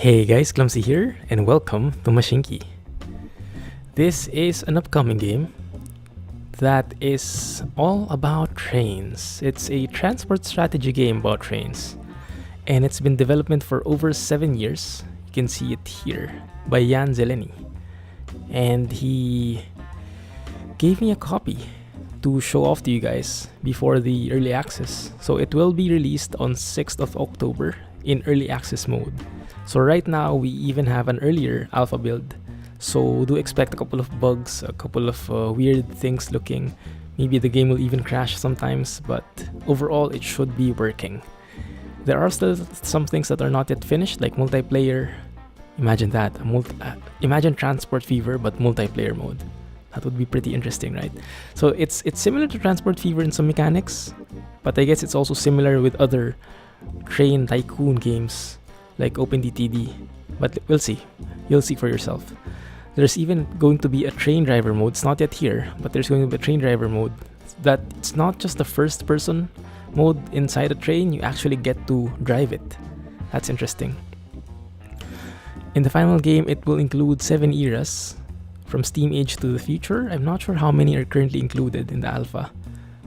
Hey guys, Clumsy here, and welcome to Mashinky. This is an upcoming game that is all about trains. It's a transport strategy game about trains, and it's been development for over 7 years. You can see it here by Jan Zeleny, and he gave me a copy to show off to you guys before the early access. So it will be released on 6th of October in early access mode. So right now we even have an earlier alpha build, so do expect a couple of bugs, a couple of weird things looking. Maybe the game will even crash sometimes, but overall it should be working. There are still some things that are not yet finished, like multiplayer. Imagine that, imagine Transport Fever but multiplayer mode. That would be pretty interesting, right? So it's similar to Transport Fever in some mechanics, but I guess it's also similar with other train tycoon games like OpenDTD, but we'll see. You'll see for yourself. There's even going to be a train driver mode. It's not yet here, but there's going to be a train driver mode. That it's not just the first person mode inside a train, you actually get to drive it. That's interesting. In the final game, it will include 7 eras from Steam Age to the future. I'm not sure how many are currently included in the alpha,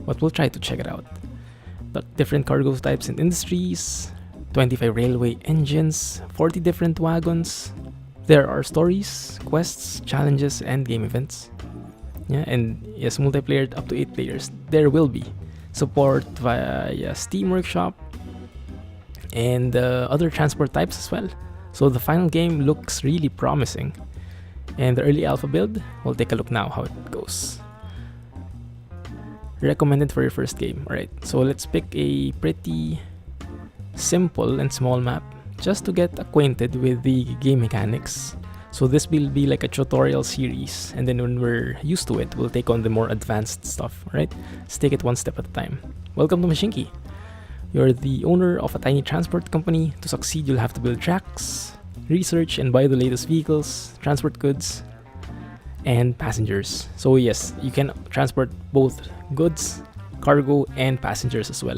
but we'll try to check it out. Different cargo types and industries, 25 railway engines, 40 different wagons. There are stories, quests, challenges, and game events. Yeah, and yes, multiplayer up to 8 players. There will be support via Steam Workshop and other transport types as well. So the final game looks really promising. And the early alpha build, we'll take a look now how it goes. Recommended for your first game. Alright, so let's pick a pretty simple and small map just to get acquainted with the game mechanics. So this will be like a tutorial series, and then when we're used to it, we'll take on the more advanced stuff, right? Let's take it one step at a time. Welcome to Mashinky. You're the owner of a tiny transport company. To succeed, you'll have to build tracks, research and buy the latest vehicles, transport goods, and passengers. So yes, you can transport both goods, cargo, and passengers as well.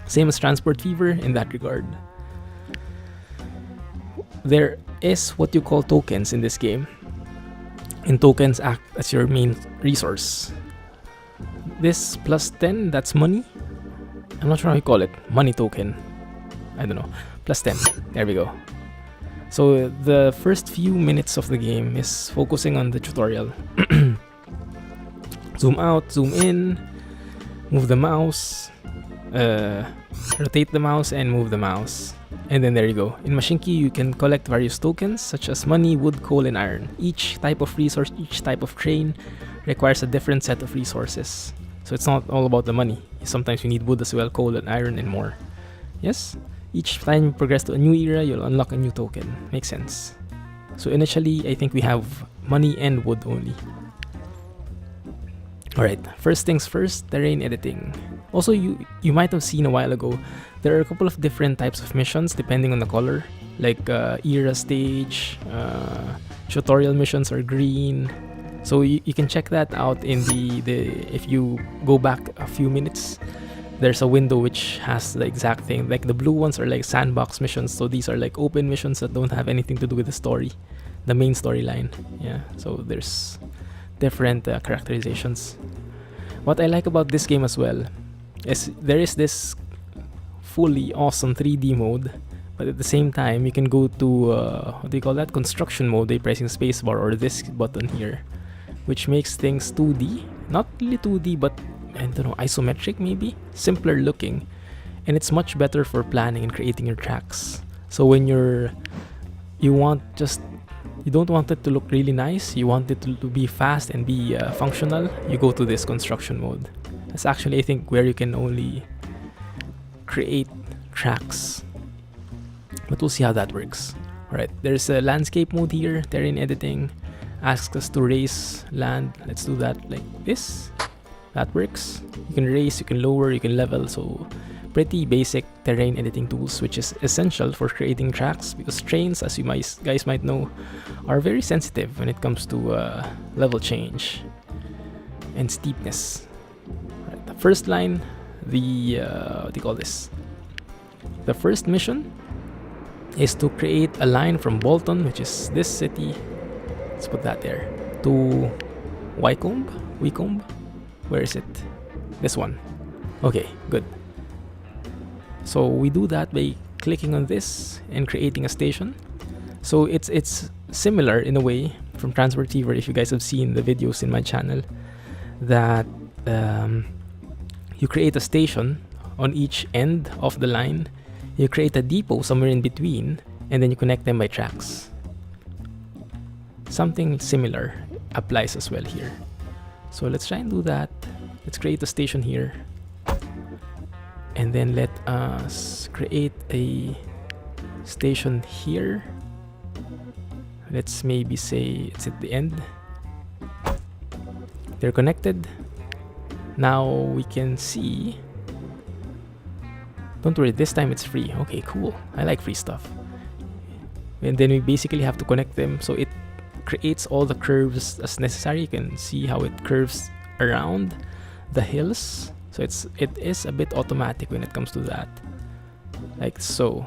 Same as Transport Fever in that regard. There is what you call tokens in this game, and tokens act as your main resource. This plus 10, that's money. I'm not sure how you call it. Money token. I don't know. Plus 10. There we go. So the first few minutes of the game is focusing on the tutorial. Zoom out, zoom in, move the mouse, rotate the mouse, and move the mouse. And then there you go. In Mashinky, you can collect various tokens such as money, wood, coal, and iron. Each type of resource, each type of train requires a different set of resources. So it's not all about the money. Sometimes you need wood as well, coal and iron, and more. Yes? Each time you progress to a new era, you'll unlock a new token. Makes sense. So initially, I think we have money and wood only. Alright, first things first, terrain editing. Also, you might have seen a while ago, there are a couple of different types of missions depending on the color. Like era stage, tutorial missions are green. So you can check that out in the if you go back a few minutes. There's a window which has the exact thing. Like the blue ones are like sandbox missions, so these are like open missions that don't have anything to do with the story, the main storyline. Yeah, so there's different characterizations. What I like about this game as well is there is this fully awesome 3D mode, but at the same time you can go to what do you call that, construction mode by pressing spacebar or this button here, which makes things 2D. Not really 2D, but I don't know, isometric maybe, simpler looking, and it's much better for planning and creating your tracks. So when you don't want it to look really nice, you want it to be fast and be functional, you go to this construction mode. That's actually, I think, where you can only create tracks, but we'll see how that works. Alright, there's a landscape mode here. Terrain editing asks us to raise land. Let's do that like this. That works. You can raise, you can lower, you can level. So pretty basic terrain editing tools, which is essential for creating tracks, because trains, as you guys might know, are very sensitive when it comes to level change and steepness. Right, the first line, the what do you call this? The first mission is to create a line from Bolton, which is this city. Let's put that there. To Wycombe? Where is it? This one. Okay, good. So we do that by clicking on this and creating a station. So it's similar in a way from Transport Fever, if you guys have seen the videos in my channel, that you create a station on each end of the line, you create a depot somewhere in between, and then you connect them by tracks. Something similar applies as well here. So let's try and do that. Let's create a station here, and then let us create a station here. Let's maybe say it's at the end. They're connected. Now we can see. Don't worry, this time it's free. Okay, cool. I like free stuff. And then we basically have to connect them, so it creates all the curves as necessary. You can see how it curves around the hills. So it is a bit automatic when it comes to that. Like so.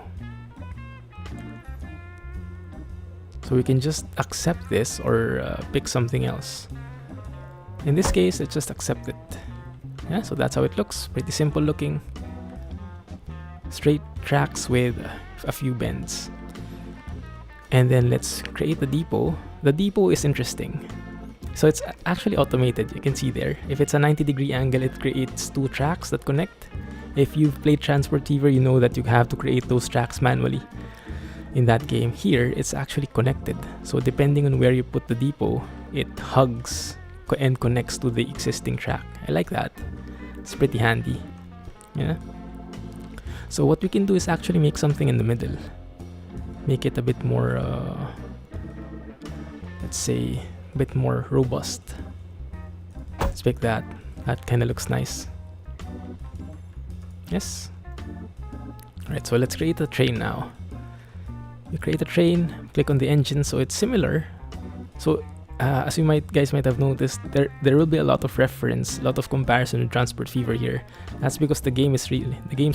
So we can just accept this or pick something else. In this case, let's just accept it. Yeah, so that's how it looks. Pretty simple looking. Straight tracks with a few bends. And then let's create the depot. The depot is interesting. So it's actually automated. You can see there. If it's a 90-degree angle, it creates two tracks that connect. If you've played Transport Fever, you know that you have to create those tracks manually. In that game, here it's actually connected. So depending on where you put the depot, it hugs and connects to the existing track. I like that. It's pretty handy. Yeah. So what we can do is actually make something in the middle. Make it a bit more, let's say, a bit more robust. Let's pick that. That kind of looks nice. Yes. Alright, so let's create a train now. You create a train, click on the engine, so it's similar. So as you guys might have noticed, there will be a lot of reference, a lot of comparison with Transport Fever here. That's because the games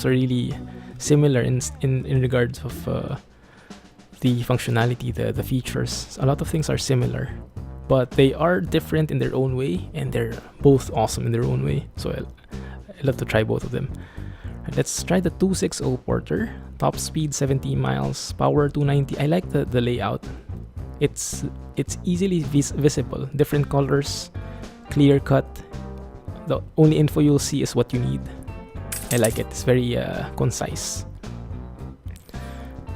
are really similar in regards of the functionality, the features. A lot of things are similar, but they are different in their own way, and they're both awesome in their own way. So I love to try both of them. Right, let's try the 260 Porter. Top speed 70 miles, power 290. I like the layout. It's easily visible, different colors, clear cut. The only info you'll see is what you need. I like it. It's very concise.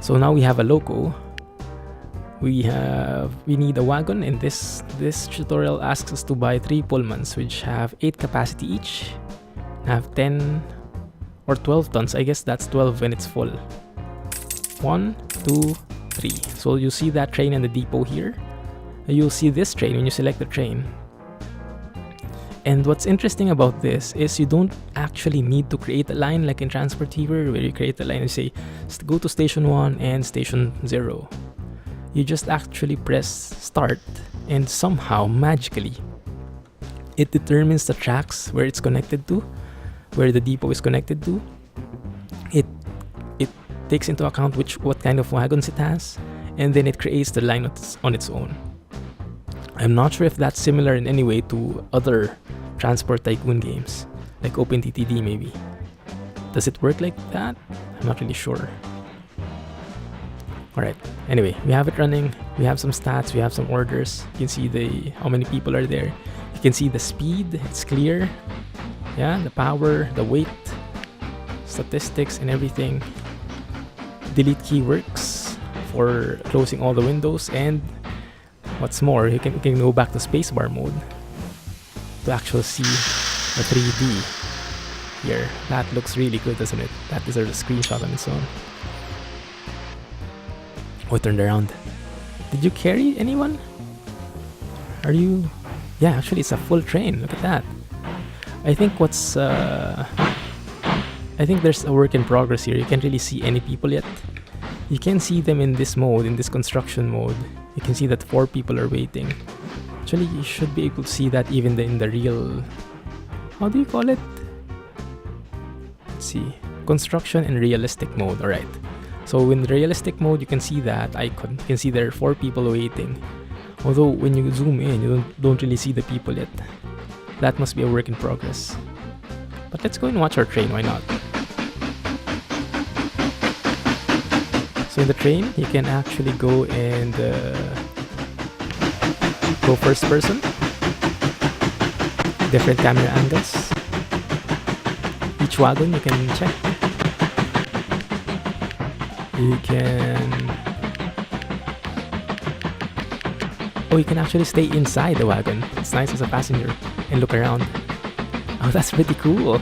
So now we have a loco. We need a wagon, and this tutorial asks us to buy 3 Pullmans, which have 8 capacity each, have 10 or 12 tons. I guess that's 12 when it's full. 1, 2, 3. So you see that train in the depot here. You'll see this train when you select the train. And what's interesting about this is you don't actually need to create a line like in Transport Fever, where you create a line and say go to station 1 and station 0. You just actually press start, and somehow magically it determines the tracks where it's connected to, where the depot is connected to. It takes into account what kind of wagons it has, and then it creates the line on its own. I'm not sure if that's similar in any way to other Transport Tycoon games, like OpenTTD maybe. Does it work like that? I'm not really sure. Alright, anyway, we have it running, we have some stats, we have some orders. You can see how many people are there. You can see the speed, it's clear. Yeah, the power, the weight, statistics and everything. Delete key works for closing all the windows, and what's more, you can go back to spacebar mode to actually see the 3D here. That looks really good, doesn't it? That deserves a screenshot on its own. Oh, it turned around. Did you carry anyone? Are you... Yeah, actually it's a full train. Look at that. I think I think there's a work in progress here. You can't really see any people yet. You can see them in this mode, in this construction mode. You can see that 4 people are waiting. Actually, you should be able to see that even in the real... How do you call it? Let's see. Construction in realistic mode. Alright. So in realistic mode, you can see that icon. You can see there are 4 people waiting. Although when you zoom in, you don't really see the people yet. That must be a work in progress. But let's go and watch our train, why not? So in the train, you can actually go and go first person. Different camera angles. Each wagon you can check. You can actually stay inside the wagon. It's nice as a passenger and look around. Oh, that's pretty cool.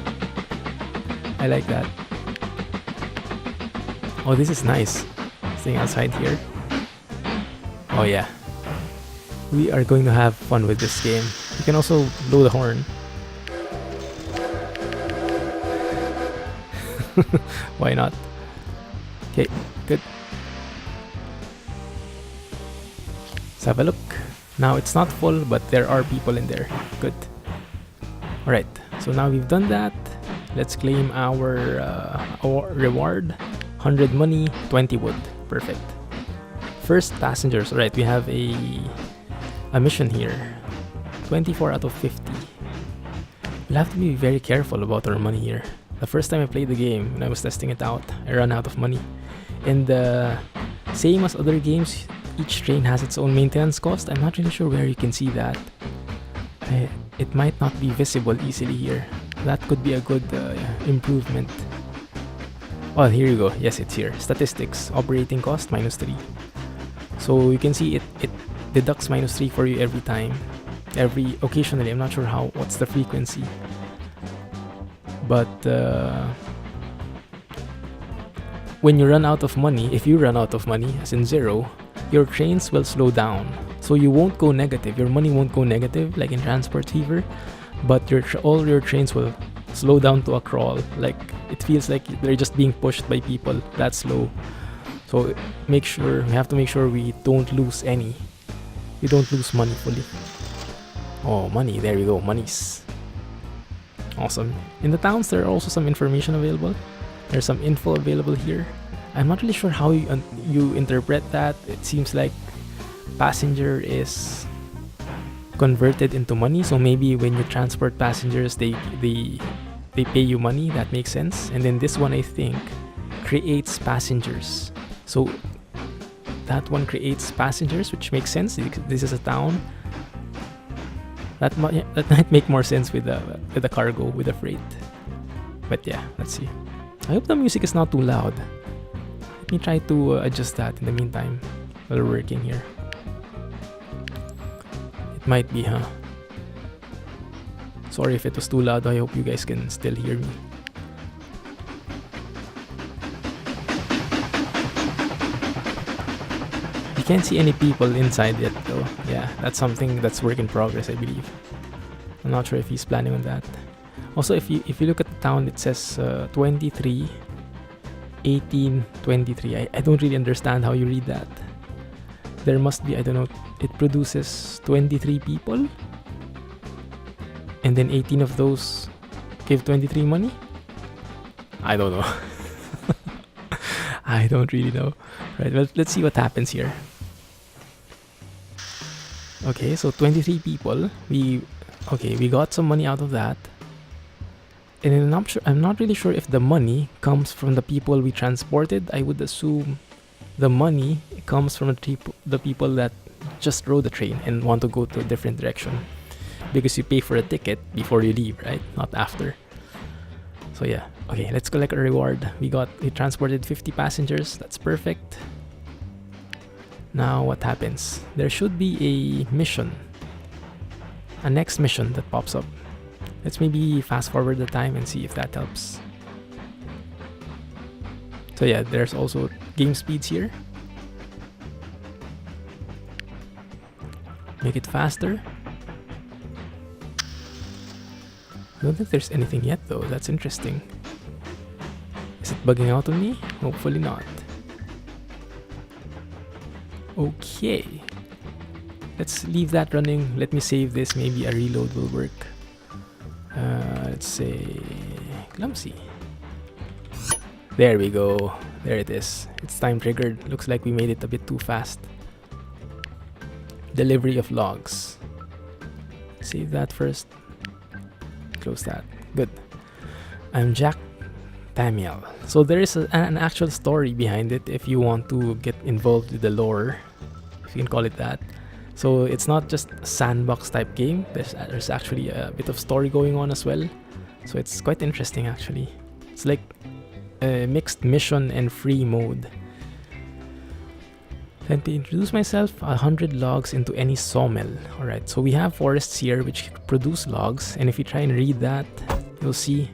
I like that. Oh, this is nice. Staying outside here. Oh yeah. We are going to have fun with this game. You can also blow the horn. Why not? Okay, good. Let's have a look. Now it's not full, but there are people in there. Good. Alright, so now we've done that. Let's claim our reward. 100 money, 20 wood. Perfect. First passengers. Alright, we have a mission here. 24 out of 50. We'll have to be very careful about our money here. The first time I played the game, when I was testing it out, I ran out of money. And same as other games, each train has its own maintenance cost. I'm not really sure where you can see that. It might not be visible easily here. That could be a good improvement. Oh, here you go. Yes, it's here. Statistics. Operating cost, -3. So you can see it deducts -3 for you every time. Occasionally. I'm not sure what's the frequency. But when you run out of money, if you run out of money, as in 0, your trains will slow down. So you won't go negative. Your money won't go negative like in Transport Fever, but all your trains will slow down to a crawl. Like it feels like they're just being pushed by people that slow. So we have to make sure we don't lose any. We don't lose money fully. Oh, money. There we go. Monies. Awesome. In the towns, there are also some information available. There's some info available here. I'm not really sure how you interpret that. It seems like passenger is converted into money. So maybe when you transport passengers, they pay you money. That makes sense. And then this one, I think, creates passengers. So that one creates passengers, which makes sense. This is a town. That might make more sense with the cargo, with the freight. But yeah, let's see. I hope the music is not too loud. Let me try to adjust that in the meantime while we're working here. It might be, huh? Sorry if it was too loud. I hope you guys can still hear me. You can't see any people inside yet though. Yeah, that's something that's work in progress, I believe. I'm not sure if he's planning on that. Also, if you look at the town, it says 23, 18, 23. I don't really understand how you read that. There must be, I don't know, it produces 23 people, and then 18 of those give 23 money? I don't know. I don't really know. Right, well, let's see what happens here. Okay, so 23 people. We got some money out of that. And I'm not really sure if the money comes from the people we transported. I would assume the money comes from the people that just rode the train and want to go to a different direction. Because you pay for a ticket before you leave, right? Not after. So yeah. Okay, let's collect a reward. We transported 50 passengers. That's perfect. Now what happens? There should be a mission. A next mission that pops up. Let's maybe fast forward the time and see if that helps. So yeah, there's also game speeds here. Make it faster. I don't think there's anything yet though. That's interesting. Is it bugging out on me? Hopefully not. Okay. Let's leave that running. Let me save this. Maybe a reload will work. Let's say Clumsy. There we go. There it is. It's time triggered. Looks like we made it a bit too fast. Delivery of logs. Save that first. Close that. Good. I'm Jack Tamiel. So there is an actual story behind it if you want to get involved with the lore, if you can call it that. So it's not just a sandbox type game. There's actually a bit of story going on as well. So it's quite interesting actually. It's like a mixed mission and free mode. Let me introduce myself. 100 logs into any sawmill. Alright, so we have forests here which produce logs, and if you try and read that, you'll see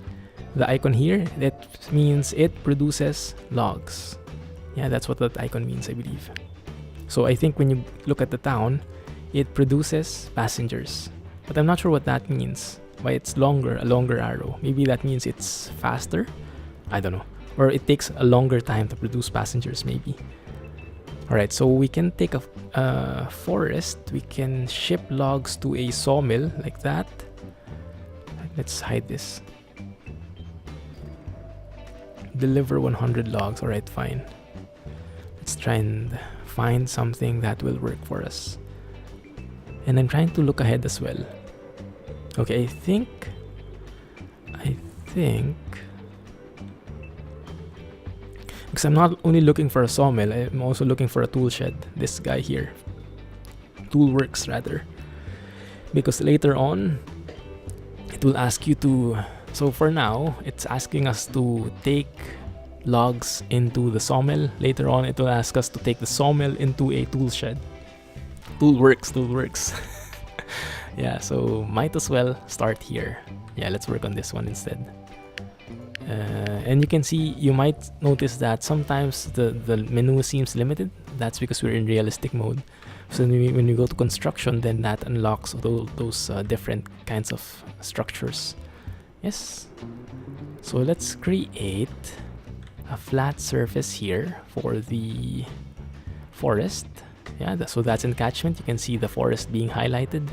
the icon here. That means it produces logs. Yeah, that's what that icon means, I believe. So I think when you look at the town, it produces passengers. But I'm not sure what that means. Why it's a longer arrow. Maybe that means it's faster? I don't know. Or it takes a longer time to produce passengers, maybe. Alright, so we can take a forest. We can ship logs to a sawmill like that. Let's hide this. Deliver 100 logs. Alright, fine. Let's try and find something that will work for us. And I'm trying to look ahead as well. Okay, I think because I'm not only looking for a sawmill, I'm also looking for a tool shed. This guy here. Tool works rather. Because later on, it will ask you to... So for now, it's asking us to take logs into the sawmill. Later on, it will ask us to take the sawmill into a tool shed. Tool works. Yeah, so might as well start here. Yeah, let's work on this one instead. And you can see, you might notice that sometimes the menu seems limited. That's because we're in realistic mode. So when we go to construction, then that unlocks those different kinds of structures. Yes. So let's create a flat surface here for the forest. Yeah, so that's encatchment. You can see the forest being highlighted.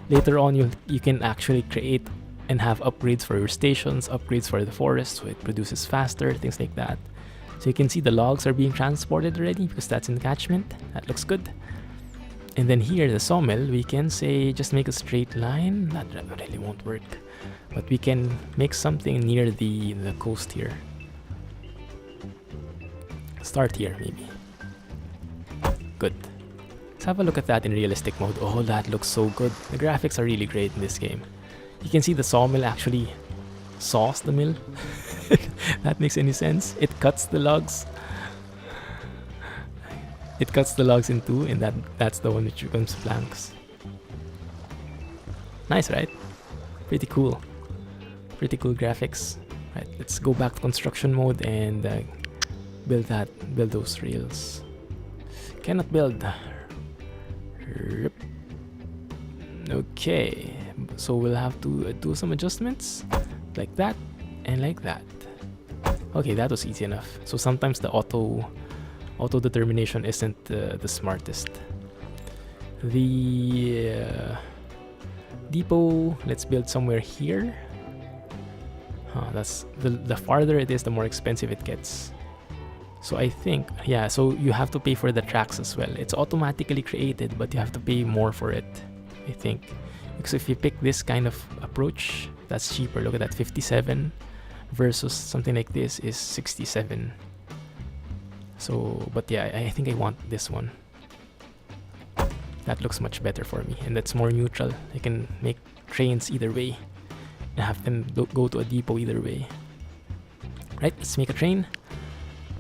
Later on, you can actually create and have upgrades for your stations, upgrades for the forest, so it produces faster, things like that. So you can see the logs are being transported already because that's encatchment. That looks good. And then here, the sawmill, we can say just make a straight line. That really won't work. But we can make something near the coast here. Start here, maybe. Good. Let's have a look at that in realistic mode. Oh, that looks so good. The graphics are really great in this game. You can see the sawmill actually saws the mill. That makes any sense. It cuts the logs. It cuts the logs in two, and that's the one which becomes planks. Nice, right? Pretty cool. Pretty cool graphics. Right, let's go back to construction mode and build those rails. Cannot build. Okay, so we'll have to do some adjustments like that and like that. Okay, that was easy enough. So sometimes the auto determination isn't the smartest. The depot, let's build somewhere here. That's the farther it is, the more expensive it gets. So I think, yeah, so you have to pay for the tracks as well. It's automatically created, but you have to pay more for it, I think. Because if you pick this kind of approach, that's cheaper. Look at that, 57 versus something like this is 67. So, but yeah, I think I want this one. That looks much better for me, and that's more neutral. I can make trains either way and have them go to a depot either way. Right, let's make a train.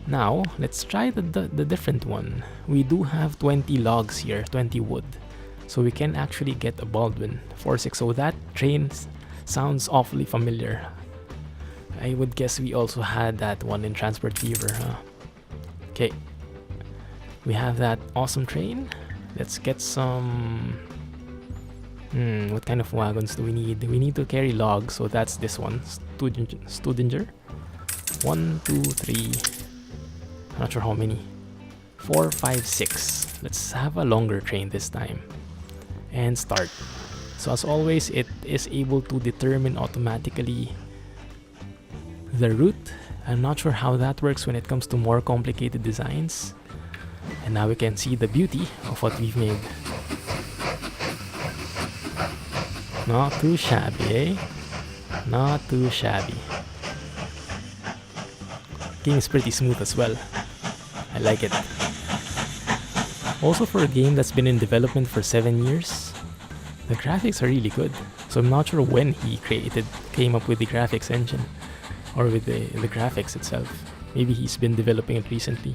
Now, let's try the different one. We do have 20 logs here, 20 wood. So we can actually get a Baldwin 4.6. So that train sounds awfully familiar. I would guess we also had that one in Transport Fever, huh? Okay. We have that awesome train. Let's get some... what kind of wagons do we need? We need to carry logs, so that's this one. Studinger. 1, 2, 3... I'm not sure how many. 4, 5, 6. Let's have a longer train this time. And start. So as always, it is able to determine automatically the route I'm not sure how that works when it comes to more complicated designs. And now we can see the beauty of what we've made. Not too shabby, eh? Not too shabby. Game is pretty smooth as well. I like it. Also, for a game that's been in development for 7 years, the graphics are really good. So I'm not sure when he came up with the graphics engine, or with the graphics itself. Maybe he's been developing it recently.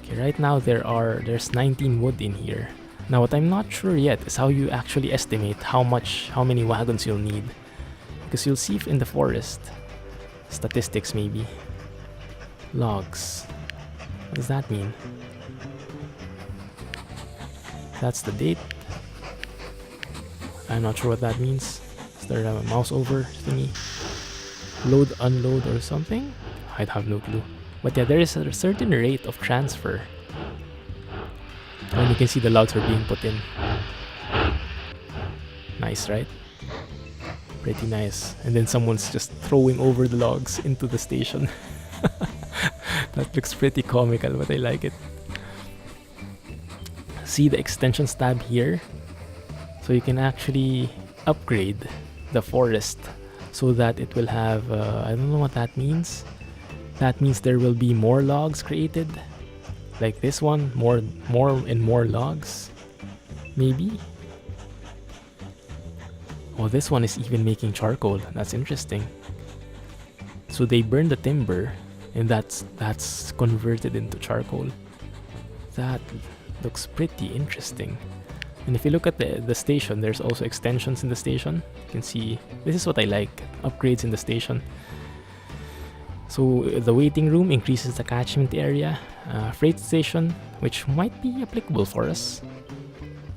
Okay, right now there's 19 wood in here. Now what I'm not sure yet is how you actually estimate how many wagons you'll need. Because you'll see in the forest, statistics maybe. Logs. What does that mean? That's the date. I'm not sure what that means. Is there a mouse over thingy? Load, unload or something? I'd have no clue. But yeah, there is a certain rate of transfer. And you can see the logs are being put in. Nice, right? Pretty nice. And then someone's just throwing over the logs into the station. That looks pretty comical, but I like it. See the extensions tab here? So you can actually upgrade the forest so that it will have, I don't know what that means. That means there will be more logs created. Like this one, more and more logs. Maybe? Oh, this one is even making charcoal. That's interesting. So they burn the timber and that's converted into charcoal. That looks pretty interesting. And if you look at the station, there's also extensions in the station. You can see, this is what I like, upgrades in the station. So the waiting room increases the catchment area. Freight station, which might be applicable for us.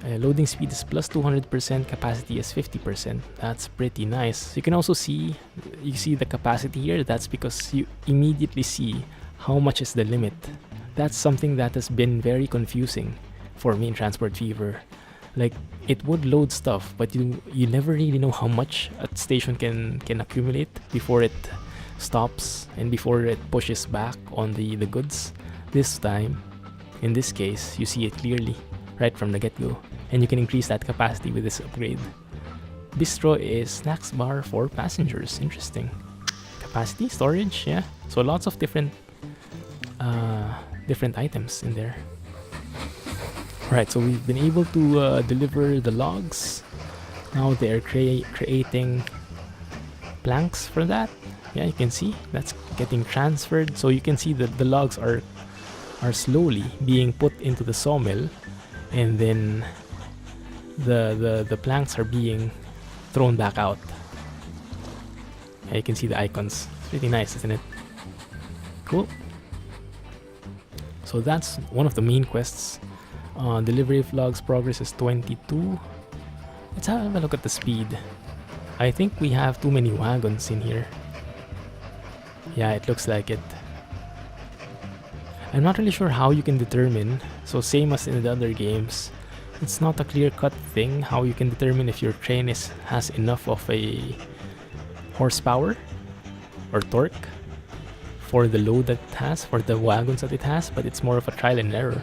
Loading speed is plus 200%, capacity is 50%. That's pretty nice. You can also see, you see the capacity here. That's because you immediately see how much is the limit. That's something that has been very confusing for me in Transport Fever. Like, it would load stuff, but you never really know how much a station can accumulate before it stops and before it pushes back on the goods. This time, in this case, you see it clearly right from the get-go, and you can increase that capacity with this upgrade. Bistro is snacks bar for passengers. Interesting. Capacity, storage, yeah. So lots of different items in there. Right, so we've been able to deliver the logs. Now they're creating planks for that. Yeah, you can see that's getting transferred. So you can see that the logs are slowly being put into the sawmill, and then the planks are being thrown back out. Yeah, you can see the icons. It's pretty nice, isn't it? Cool. So that's one of the main quests. Delivery of logs progress is 22. Let's have a look at the speed. I think we have too many wagons in here. Yeah, it looks like it. I'm not really sure how you can determine, so same as in the other games, it's not a clear-cut thing how you can determine if your train has enough of a horsepower or torque for the load that it has, for the wagons that it has, but it's more of a trial and error.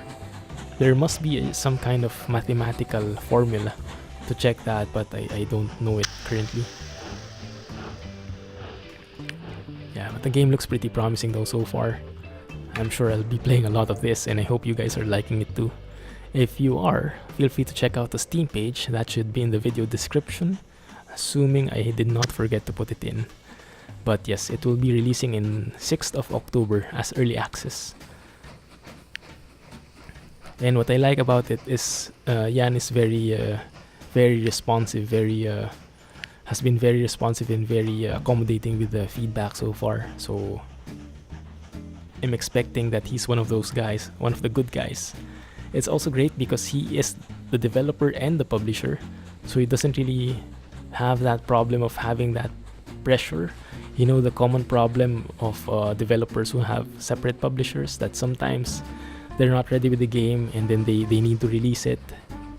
There must be some kind of mathematical formula to check that, but I don't know it currently. Yeah, but the game looks pretty promising though so far. I'm sure I'll be playing a lot of this, and I hope you guys are liking it too. If you are, feel free to check out the Steam page. That should be in the video description, assuming I did not forget to put it in. But yes, it will be releasing in 6th of October as early access. And what I like about it is Jan is very responsive, has been very responsive and very accommodating with the feedback so far. So I'm expecting that he's one of those guys, one of the good guys. It's also great because he is the developer and the publisher, so he doesn't really have that problem of having that pressure. You know, the common problem of developers who have separate publishers, that sometimes they're not ready with the game and then they need to release it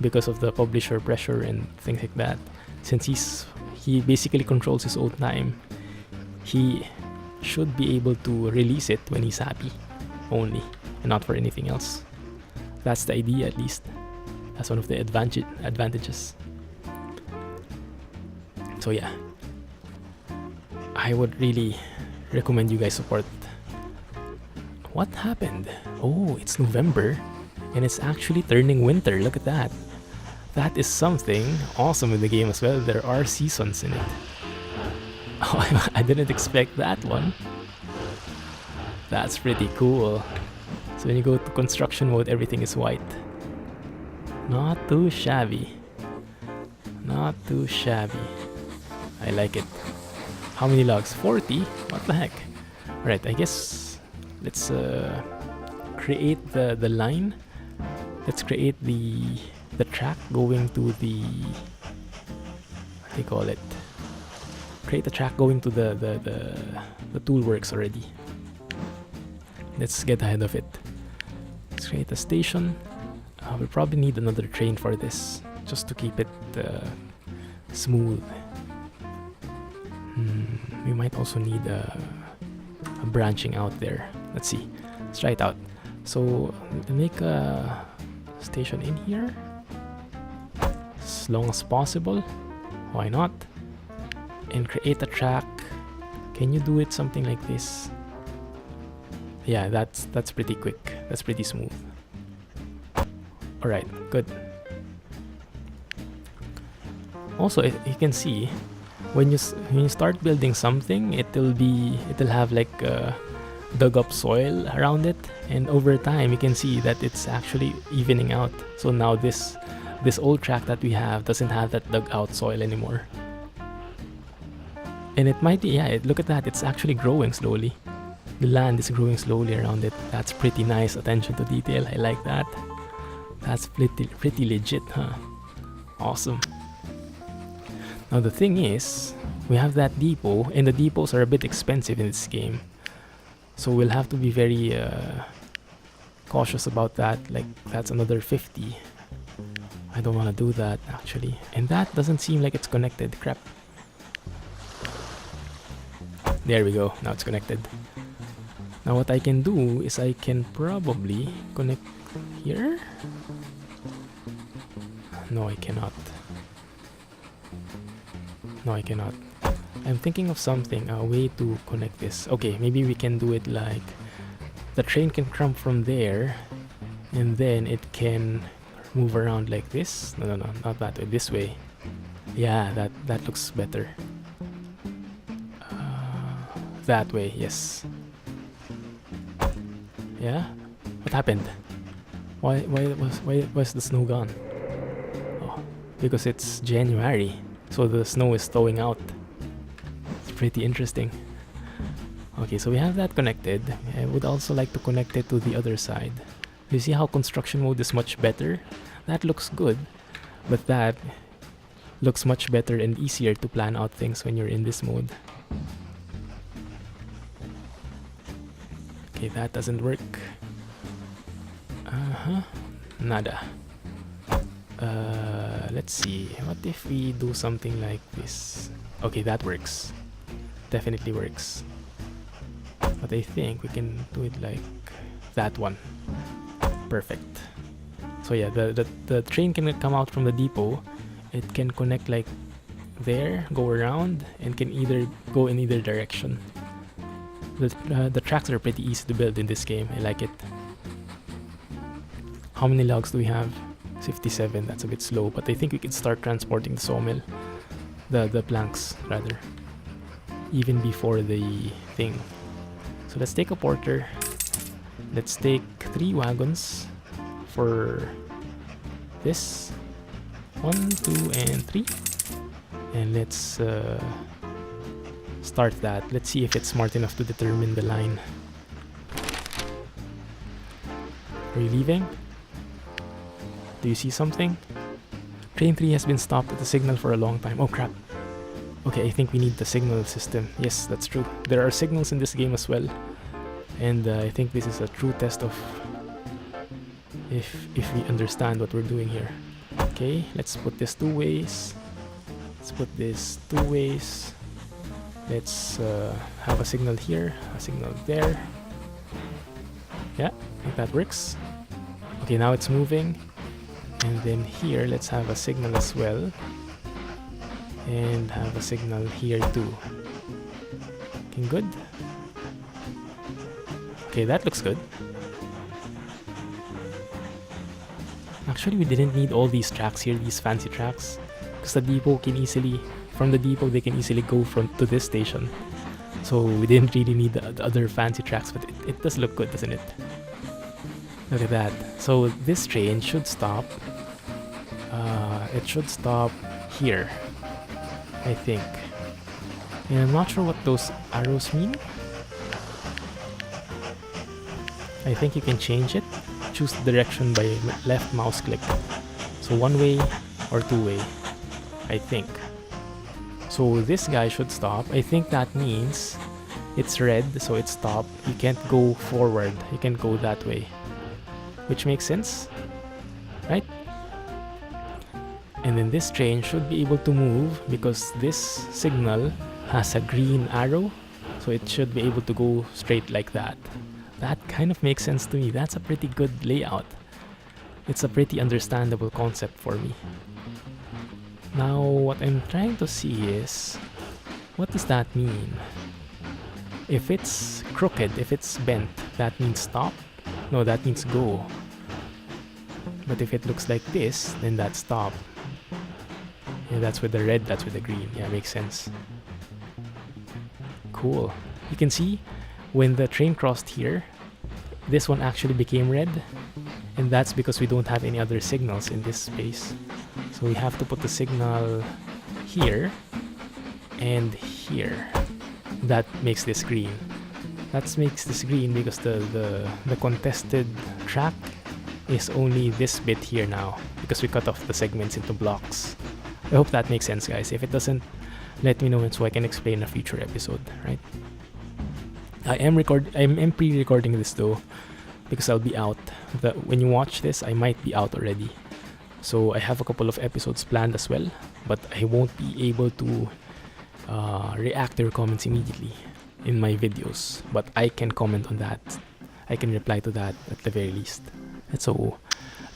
because of the publisher pressure and things like that. Since he basically controls his own time, he should be able to release it when he's happy only, and not for anything else. That's the idea, at least. That's one of the advantages. So yeah, I would really recommend you guys support. What happened? Oh, it's November and it's actually turning winter. Look at that. That is something awesome in the game as well. There are seasons in it. Oh, I didn't expect that one. That's pretty cool. So when you go to construction mode, everything is white. Not too shabby. Not too shabby. I like it. How many logs? 40? What the heck? Alright, I guess let's create the line. Let's create the track going to the, what do you call it? Create the track going to the tool works already. Let's get ahead of it. Let's create a station. We'll probably need another train for this, just to keep it smooth. We might also need a branching out there. Let's see. Let's try it out. So make a station in here as long as possible. Why not? And create a track. Can you do it something like this? Yeah, that's pretty quick. That's pretty smooth. Alright, good. Also, you can see when you start building something, it'll have like dug up soil around it, and over time you can see that it's actually evening out. So now this old track that we have doesn't have that dug out soil anymore. And it might be, yeah, look at that, it's actually growing slowly. The land is growing slowly around it. That's pretty nice attention to detail. I like that. That's pretty legit, huh? Awesome. Now the thing is, we have that depot, and the depots are a bit expensive in this game. So we'll have to be very cautious about that. Like, that's another 50. I don't want to do that, actually. And that doesn't seem like it's connected. Crap. There we go. Now it's connected. Now what I can do is I can probably connect here. No, I cannot. No, I cannot. I'm thinking of something, a way to connect this. Okay, maybe we can do it like the train can come from there, and then it can move around like this. No, not that way. This way. Yeah, that looks better. That way, yes. Yeah. What happened? Why was the snow gone? Oh, because it's January, so the snow is thawing out. It's pretty interesting. Okay, so we have that connected. I would also like to connect it to the other side. You see how construction mode is much better? That looks good, but that looks much better and easier to plan out things when you're in this mode. Okay, that doesn't work. Nada. Let's see. What if we do something like this? Okay, that works. Definitely works. But I think we can do it like that one. Perfect. So yeah, the train can come out from the depot. It can connect like there, go around, and can either go in either direction. The tracks are pretty easy to build in this game. I like it. How many logs do we have? 57. That's a bit slow, but I think we can start transporting the sawmill. The planks, rather. Even before the thing. So let's take a porter. Let's take 3 wagons for this. 1, 2, and 3. And let's start that. Let's see if it's smart enough to determine the line. Are you leaving? Do you see something? Train 3 has been stopped at the signal for a long time. Oh crap. Okay, I think we need the signal system. Yes, that's true. There are signals in this game as well. And I think this is a true test of if we understand what we're doing here. Okay, let's put this 2 ways. Let's put this 2 ways. Let's have a signal here, a signal there. Yeah, I think that works. Okay, now it's moving. And then here, let's have a signal as well. And have a signal here too. Looking good. Okay, that looks good. Actually, we didn't need all these tracks here, these fancy tracks. Because the depot can easily, from the depot, they can easily go to this station. So we didn't really need the other fancy tracks, but it does look good, doesn't it? Look at that. So this train should stop. It should stop here, I think. And I'm not sure what those arrows mean. I think you can change it. Choose the direction by left mouse click. So one way or two way, I think. So this guy should stop. I think that means it's red, so it's stop. You can't go forward. You can go that way. Which makes sense, right? And then this train should be able to move because this signal has a green arrow. So it should be able to go straight like that. That kind of makes sense to me. That's a pretty good layout. It's a pretty understandable concept for me. Now, what I'm trying to see is, what does that mean? If it's crooked, if it's bent, that means stop? No, that means go. But if it looks like this, then that's stop. Yeah, that's with the red, that's with the green. Yeah, makes sense. Cool. You can see when the train crossed here, this one actually became red. And that's because we don't have any other signals in this space. So we have to put the signal here and here. That makes this green. That makes this green because the contested track is only this bit here now because we cut off the segments into blocks. I hope that makes sense, guys. If it doesn't, let me know so I can explain in a future episode, right? I'm pre-recording this though because I'll be out. When you watch this, I might be out already. So I have a couple of episodes planned as well, but I won't be able to react to your comments immediately in my videos. But I can comment on that. I can reply to that at the very least. And so,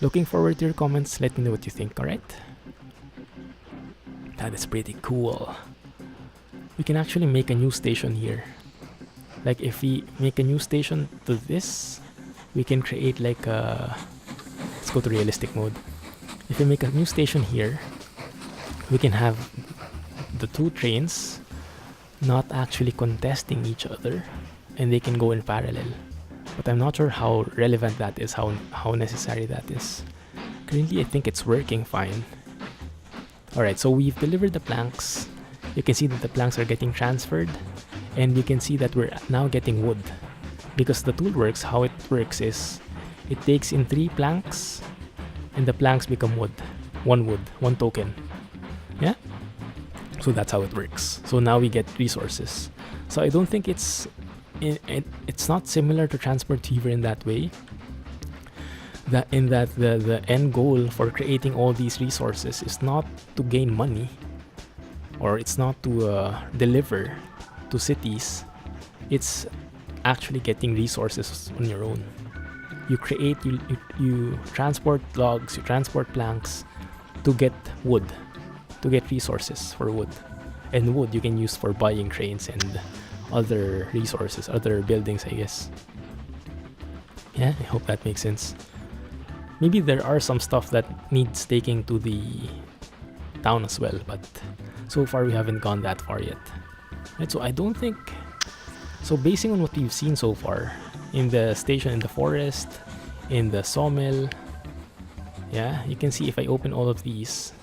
looking forward to your comments. Let me know what you think, alright? That is pretty cool. We can actually make a new station here. Like if we make a new station to this, we can create like a... Let's go to realistic mode. If we make a new station here, we can have the two trains not actually contesting each other and they can go in parallel. But I'm not sure how relevant that is, how necessary that is. Currently, I think it's working fine. Alright, so we've delivered the planks. You can see that the planks are getting transferred. And you can see that we're now getting wood. Because the tool works, how it works is, it takes in 3 planks, and the planks become wood. One token. Yeah? So that's how it works. So now we get resources. So I don't think it's not similar to Transport Fever in that way. In that the end goal for creating all these resources is not to gain money, or it's not to deliver to cities. It's actually getting resources on your own. You create, you transport logs, you transport planks to get wood, to get resources for wood. And wood you can use for buying trains and other resources, other buildings, I guess. Yeah, I hope that makes sense. Maybe there are some stuff that needs taking to the town as well, but so far we haven't gone that far yet. Right, so I don't think... So basing on what we've seen so far, in the station in the forest, in the sawmill, yeah, you can see if I open all of these,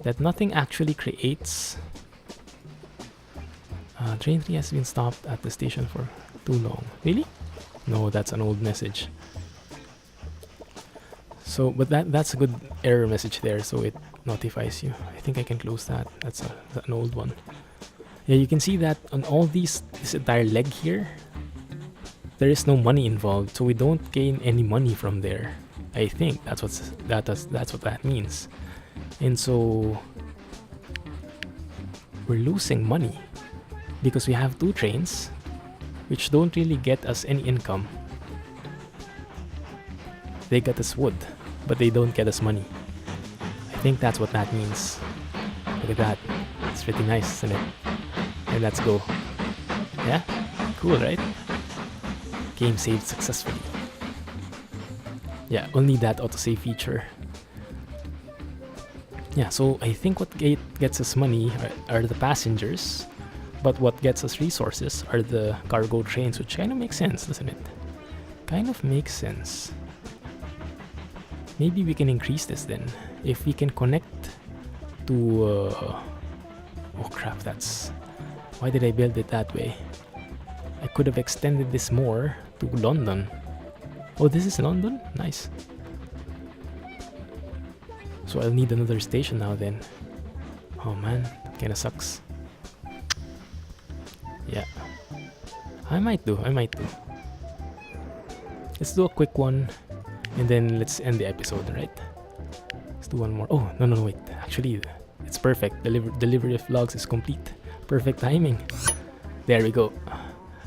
that nothing actually creates... train 3 has been stopped at the station for too long. Really? No, that's an old message. So, but that's a good error message there, so it notifies you. I think I can close that. That's an old one. Yeah, you can see that on all this entire leg here, there is no money involved, so we don't gain any money from there. I think that's what that means. And so we're losing money because we have 2 trains which don't really get us any income. They get us wood, but they don't get us money. I think that's what that means. Look at that. It's pretty nice, isn't it? And let's go. Yeah? Cool, right? Game saved successfully. Yeah, only that autosave feature. Yeah, so I think what gets us money are the passengers, but what gets us resources are the cargo trains, which kind of makes sense, doesn't it? Kind of makes sense. Maybe we can increase this then. If we can connect to... oh crap, that's... Why did I build it that way? I could have extended this more to London. Oh, this is London? Nice. So I'll need another station now then. Oh man, that kinda sucks. Yeah. I might do. Let's do a quick one and then let's end the episode, right? Let's do one more. Oh, no, wait. Actually, it's perfect. Delivery of logs is complete. Perfect timing. There we go.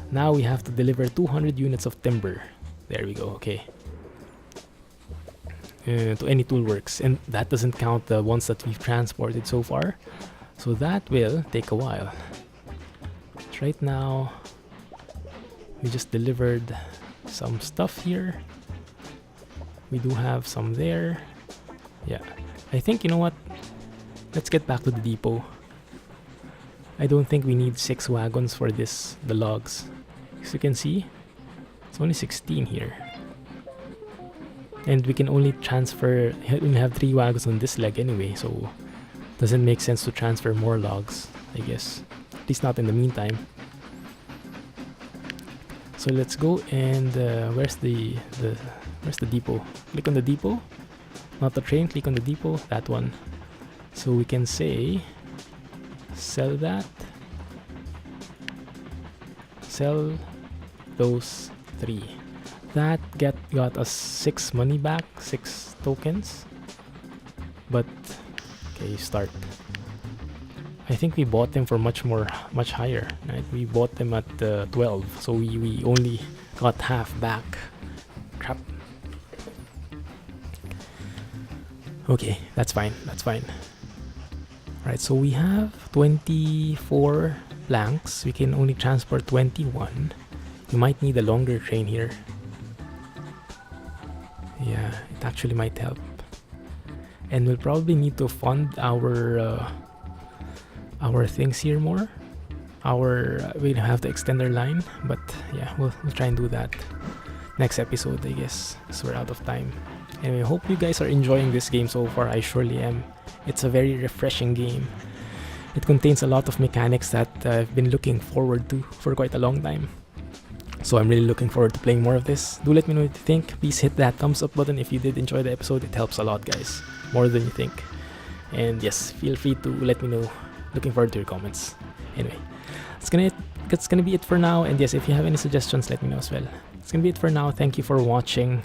Now we have to deliver 200 units of timber. There we go, okay. To any tool works, and that doesn't count the ones that we've transported so far. So that will take a while. But right now, we just delivered some stuff here. We do have some there. Yeah, I think, you know what? Let's get back to the depot. I don't think we need 6 wagons for this, the logs. As you can see, it's only 16 here. And we can only transfer, we have 3 wagons on this leg anyway, so doesn't make sense to transfer more logs, I guess. At least not in the meantime. So let's go and where's the depot? Click on the depot, not the train, click on the depot, that one. So we can say sell that, sell those 3. That got us 6 money back, 6 tokens. But okay, start. I think we bought them for much higher, right? We bought them at 12, so we only got half back. Crap. Okay, that's fine. Right, so we have 24 planks. We can only transport 21. We might need a longer train here. Yeah, it actually might help. And we'll probably need to fund our things here more. We'll have to extend our line, but yeah, we'll try and do that next episode, I guess, so we're out of time. Anyway, hope you guys are enjoying this game so far. I surely am. It's a very refreshing game. It contains a lot of mechanics that I've been looking forward to for quite a long time. So I'm really looking forward to playing more of this. Do let me know what you think. Please hit that thumbs up button if you did enjoy the episode. It helps a lot, guys. More than you think. And yes, feel free to let me know. Looking forward to your comments. Anyway, that's gonna be it for now. And yes, if you have any suggestions, let me know as well. It's gonna be it for now. Thank you for watching.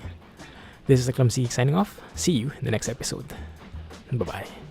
This is the Clumsy signing off. See you in the next episode. Bye-bye.